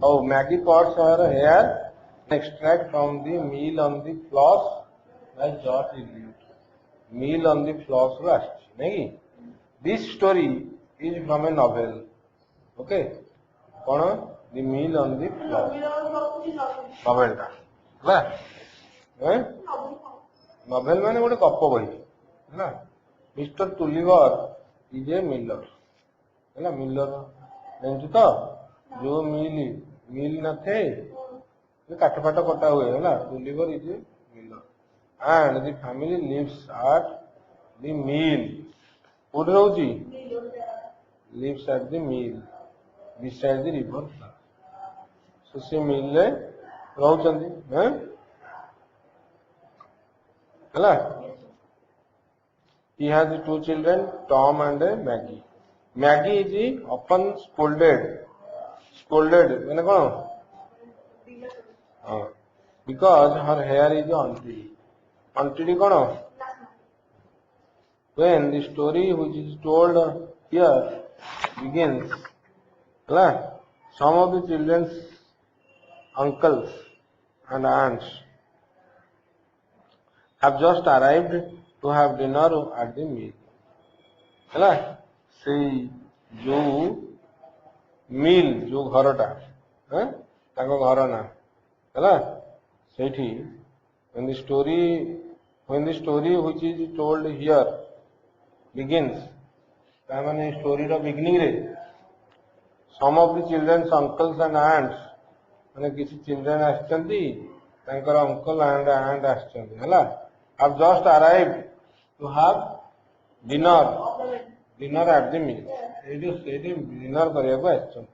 Oh, Maggie pots her hair extract from the meal on the floss by George Eliot. Meal on the floss ru aschi, nahi? This story is from a novel. Okay? Kono? The meal on the floss. Novel ta. ହେଲା? Novel माने गोटे गप बही है mister टुलिवर is a Miller है Miller जानू तो जो मिल मिल न थे काठ फाट कटा हुए है Tulliver is a miller and the family lives at the mill कोड रहउची lives at the mill beside the river so से मिल रे रहउचंदी हैं Hello? He has two children, Tom and Maggie. Maggie is often scolded. Scolded, मैंने कौन? Because her hair is untidy. Untidy कौन? When the story which is told here begins, hello? Some of the children's uncles and aunts have just arrived to have dinner at the meal. है से जो मिल जो घरटा घर ना है सेठी when the story which is told here begins माने story रो beginning रे some of the children's uncles and aunts माने किसी children आछंती तांकर uncle and aunt आछंती हैला have just arrived to have dinner at the meal. Dinner करिया को आछन.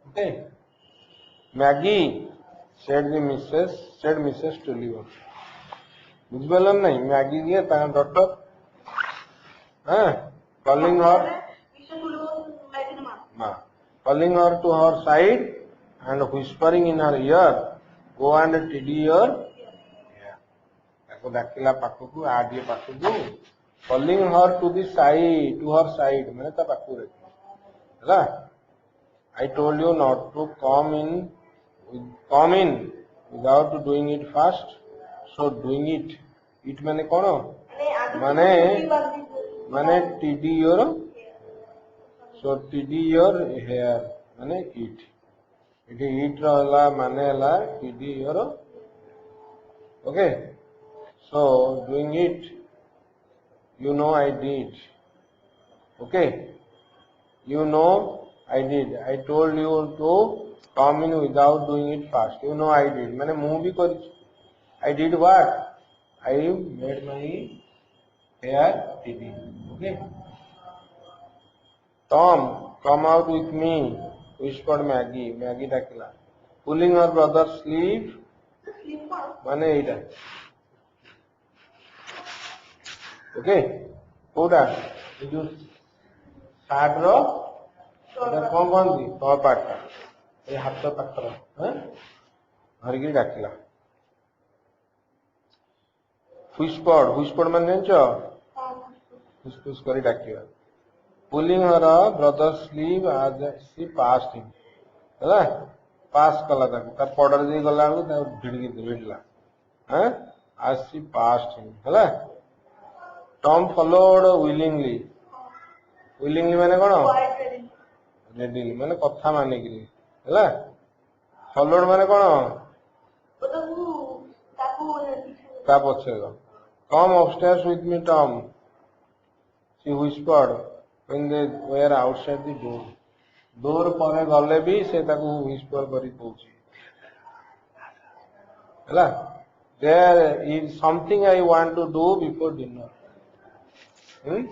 Okay. Maggie said Mrs. Tulliver. बुझबेलन नहीं Maggi के तार doctor calling her calling her to her side and whispering in her ear, go and tidy your डाकिला पाखकू आडिए पाखकू calling her to the side to her side मैंने ता पाखकू रखी है I told you not to come in without doing it first so doing it मैंने कौन मैंने tidy your so tidy your hair मैंने it रहला माने हला tidy your okay. So, doing it, you know I did. Okay? You know I did. I told you to come in without doing it fast. You know I did. मैंने मुँह भी कर I did what? I made my hair tidy. Okay? Tom, come out with me, whispered Maggie. Maggie डाकिला. Pulling her brother's sleeve. माने इधर. Okay कोडा जो shirt रो एटा कोन कोन दी तो पाटा ए हाथ पाटर हैं हरगी डाकिला व्हिस्पर्ड माने जानछो व्हिस्पर्स करी डाकिवा पुलिंग हर ब्रदर स्लीव आज सी पास्ट हिम हला पास कला ता पॉडर दे गला ता भिड़ला हैं आज सी पास्ट हिम हला Tom followed willingly. Willingly माने कौन? Readily माने कथा माने के लिए, है Followed माने कौन? ताप अच्छेगा. Come upstairs with me, Tom. She whispered when they were outside the door. Door परे गले भी से ताकू whisper करी पूछी. है There is something I want to do before dinner. Dinner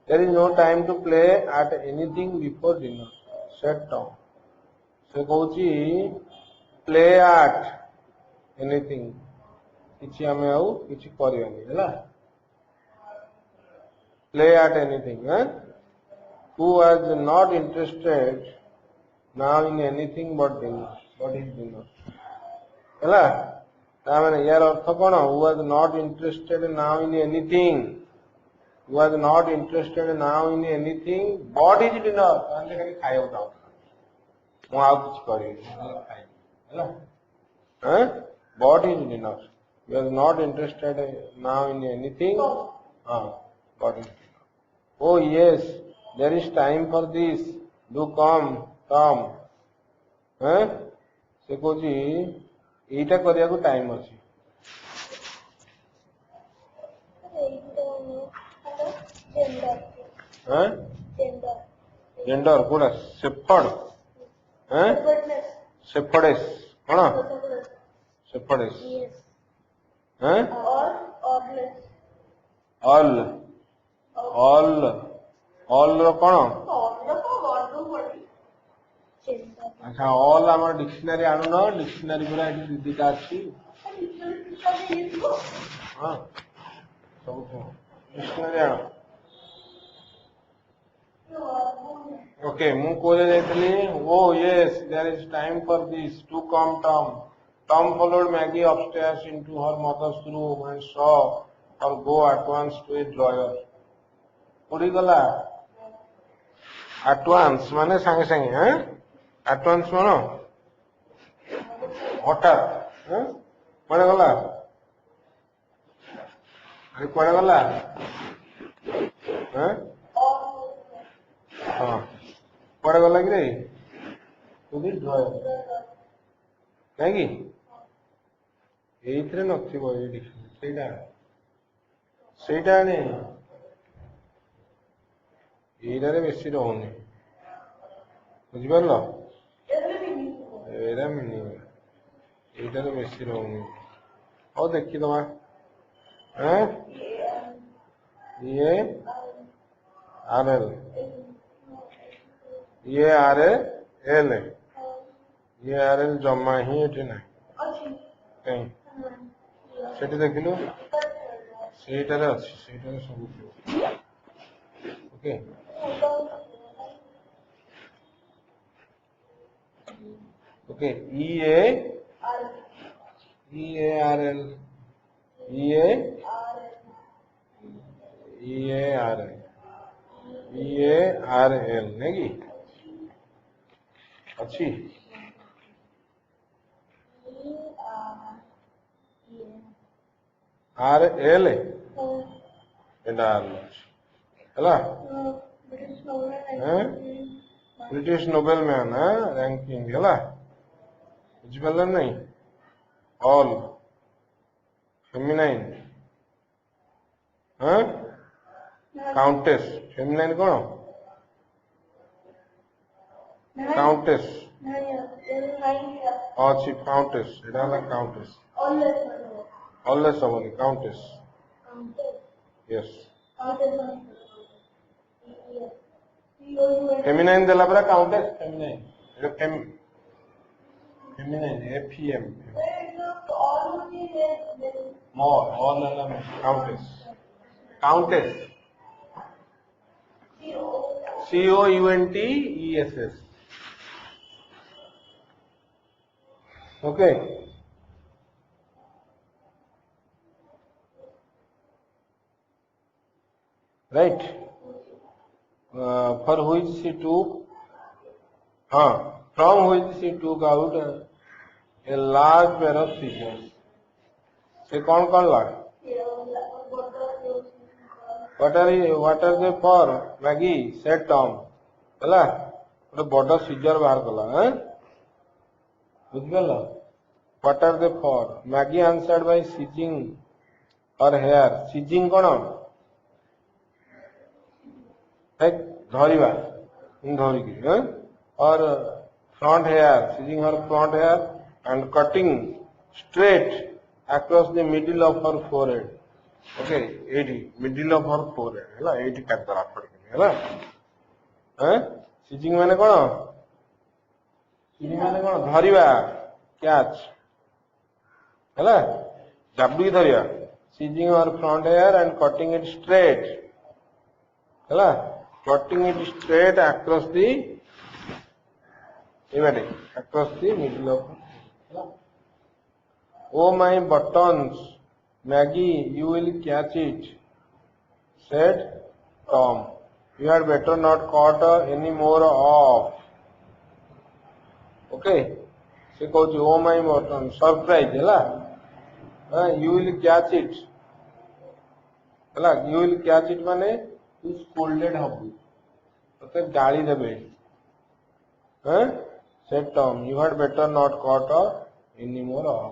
there is no time to play at anything before dinner, said Tom. So कहूची play at anything. किसी हमें आउ किसी करियानी है ना? Play at anything, Who was not interested now in anything but dinner, but his dinner, है ना? यार अर्थ कौन who was not interested now in anything was not interested now in anything but his dinner ताले खाली खाइयो दाओ ମୁଁ ଆଉ କିଛି କରିବିନି ଖାଲି ଖାଇବି ହେଲା but his dinner he was not interested now in anything but his dinner oh yes there is time for this do come Tom से कौची एटा करिया को टाइम अछि जेंडर कोड़ा सेफर्ड सेफर्डेस कोना सेफर्डेस ऑल रो कोन अच्छा ऑल हमर डिक्शनरी आनु न डिक्शनरी पूरा एटी दीटा अछि हां सब डिक्शनरी आनु ओके मु कोले जाइतली oh yes there is time for this to come Tom followed Maggie upstairs into her mother's room and saw her go at once to a drawer उड़ी गला at once माने संगे संगे हैं at once मानो हठात पड़े गला अरे पड़े गला हाँ पड़े गला कि रे उदी ड्रॉयर कहीं एइथरे नथिबो ए डिक्शनरी सेटा ने एइटारे बेसी रहउनी बुझि परलो एरा मिनी एइटारे बेसी रहउनी ओ देखि दमा हैं ये आरएल ये आरएल ये आरएल जमा ही एठी ना कहीं सेठी देखिलु सेटारे अछि सेटारे सब ओके ओके EARL नहीं अच्छी RL है ब्रिटिश नोबेल मैन रैंकिंग है बुझिपार नहीं ऑल फेमिनाइन काउंटेस फेमिनाइन कौन काउंटेस अच्छी काउंटेस एटा हला काउंटेस ऑलवेज सबनी काउंटेस यस फेमिनाइन देला परा countess feminine Etah feminine FEM more all elements countess COUNTESS okay right for which she took from which she took out a large pair of scissors से कौन ला what are they for Maggie said Tom हला ଗୋଟେ ବଡ seizure ବାହାର କଲା ବୁଝିପାରିଲ what are they for Maggie answered by seizing her hair seizing कौन धरिबा धरिकी or front hair seizing her front hair and cutting straight across the middle of her forehead okay 80 middle of her forehead हैला 80 काट दरा पड़के हैला seizing माने कोन धरिबा catch हैला जबडी धरिया seizing her front hair and cutting it straight हैला cutting it straight across the middle of her oh my buttons Maggie you will catch it said Tom. You had better not caught any more of. Okay. से कहूँ oh my surprise है you will catch it you will catch it माने तू scolded हबु तते गाली देबे said Tom. You had better not caught any more of.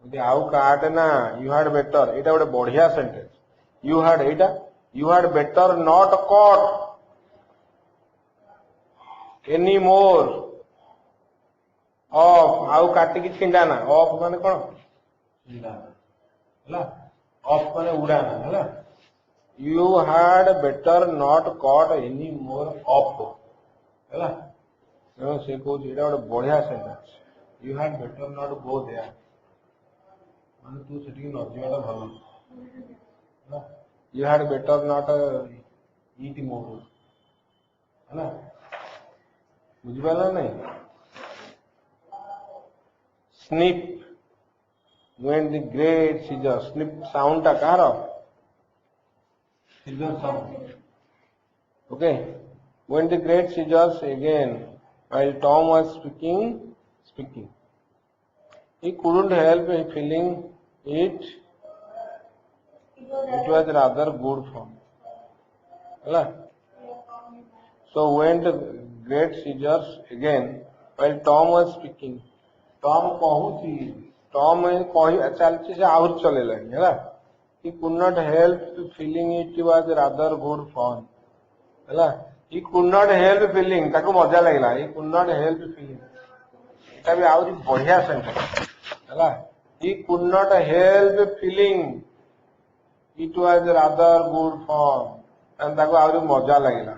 ଯଦି ଆଉ କାଟେ ନା you had better ଏଇଟା ଗୋଟେ ବଢିଆ ସେଣ୍ଟେନ୍ସ you had ଏଇଟା you had better not caught any more of ଆଉ କାଟିକି ଛିଣ୍ଡାନା of ମାନେ କଣ ଛିଣ୍ଡାନା ହେଲା of ମାନେ ଉଡାନା ହେଲା you had better not caught any more of ହେଲା ସେ କହୁଛି ଏଇଟା ଗୋଟେ ବଢିଆ sentence you had better not go there ମାନେ ତୁ ସେଠିକି ନ ଯିବାଟା ଭଲ you had better not eat more ହେଲା ବୁଝିପାରିଲ ନାଇଁ snip when the great scissor snip sound ଟା କାହାର scissor sound okay when the great scissors again while Tom was speaking he couldn't help feeling it was rather good fun ହେଲା so when the great scissors again while Tom was speaking Tom कहुची Tom कहि चलछि से आउर चलेलानी हैला he could not help feeling it was rather good fun हैला he could not help feeling ताको मजा लागला he could not help feeling एटा भी आउर बढ़िया सेंटेंस हैला he could not help feeling it was rather good fun and ताको आउर मजा लागला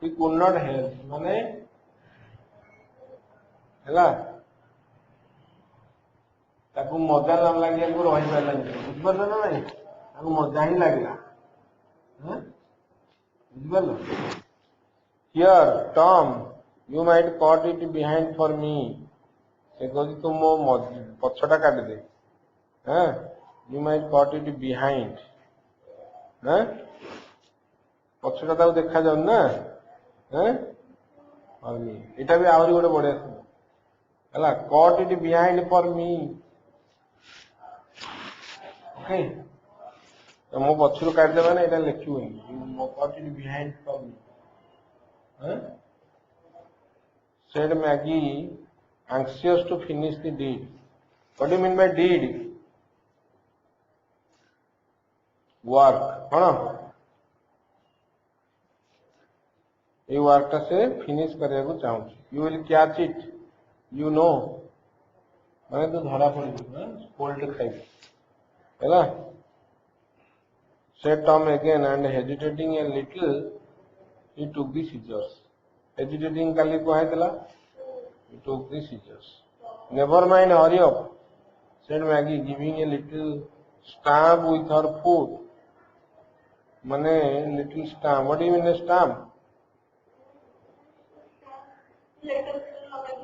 he could not help माने हैला ताको मजा न लागिया को रहि पालानी बुझबल ना नहीं ताको मजा ही लागला हैं बुझबल here Tom you might caught it behind for me से कहू तुम मो पछटा काट दे हैं you might caught it behind हैं पछटा ताको देखा जाउ ना हैं for me एटा भी आउरी गोटे बढ़िया हला caught it behind for me okay तो मो पछरु काट दे माने एटा लिखिबो मो caught it behind for me हैं said Maggie anxious to finish the deed. What do you mean by deed? Work. हाँ ये वर्क से फिनिश करने को चाहूँ You will catch it. You know. मैंने तो धरा पड़ी स्कोल्ड खाई है said Tom again and hesitating a little he took the scissors. Hesitating काली को है तला he took the scissors. Never mind, hurry up, said Maggie, giving a little stamp with her foot. Mane little stamp. What do you mean a stamp?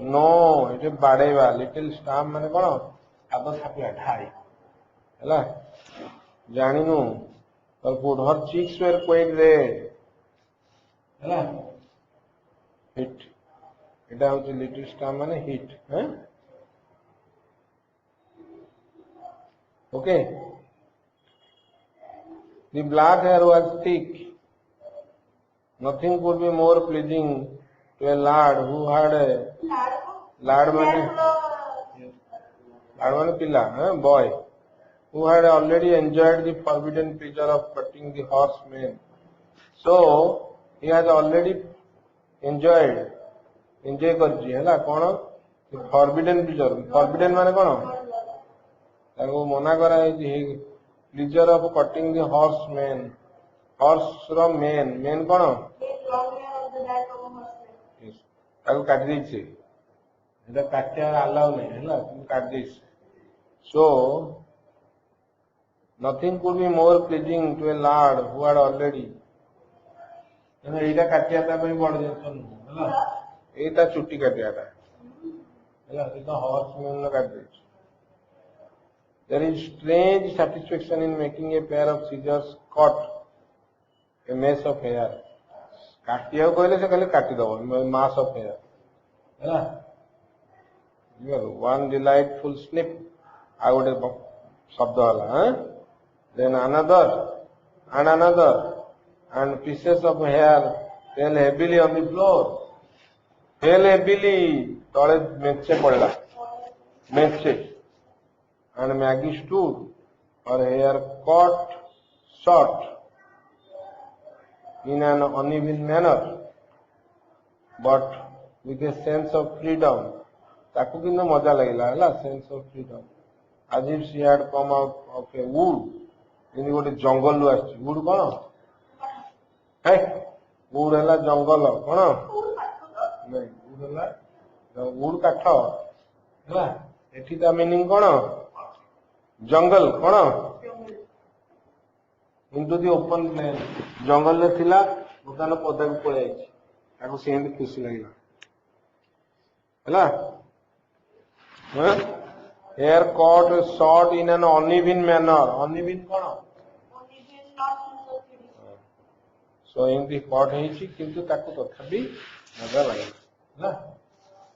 No, it is badeva. Little stamp mane kono? Ado thapia thai. Hela? Jani nu. Her foot. Her cheeks were quite red. Hela? Hit. It was a little stamp mane hit. Huh? Okay. The black hair was thick. Nothing could be more pleasing to a lad who had a lad mane pilla, boy, who had already enjoyed the forbidden pleasure of cutting the horsemen. So he has already enjoyed करछि हैला कोन forbidden pleasure. Forbidden माने कोन ताको मना करा है pleasure of cutting the horsemen. Horse ro men कोन ताको काट दै छै एटा काटिया अलाउ नै हैला तुम काट दै छै so nothing could be more pleasing to a lad who had already एटा काटिया ता पई बड जेसन हैला एटा चुट्टी काटियाटा हैला एटा horsemen नो काट दै छै. There is strange satisfaction in making a pair of scissors cut a mess of hair काटिया कहले से खाली काटी दबो मास ऑफ हेयर है वन डिलाइटफुल स्निप आ गोटे शब्द है then another and another and pieces of hair fell heavily on the floor fell heavily तले मेचे पड़ला Meche and Maggie stood her hair caught short in an uneven manner but with a sense of freedom ताकू किंतु मजा लगला है sense of freedom as if she had come out of a wood इनी गोटे जंगल रु आछि वुड कोन है वुड हला जंगल कोन नहीं वुड हला वुड काठ हला एठी ता मीनिंग कोन जंगल कोन इनटू दी ओपन प्लेन जंगल ले थिला दुकान पदा को पळे आछि ताको सेंड खुशी लागला हला हां hair caught short in an uneven manner uneven cone so in the caught ହେଇଛି କିନ୍ତୁ ତାକୁ ତଥାପି ମଜା ଲାଗିଲା ହେଲା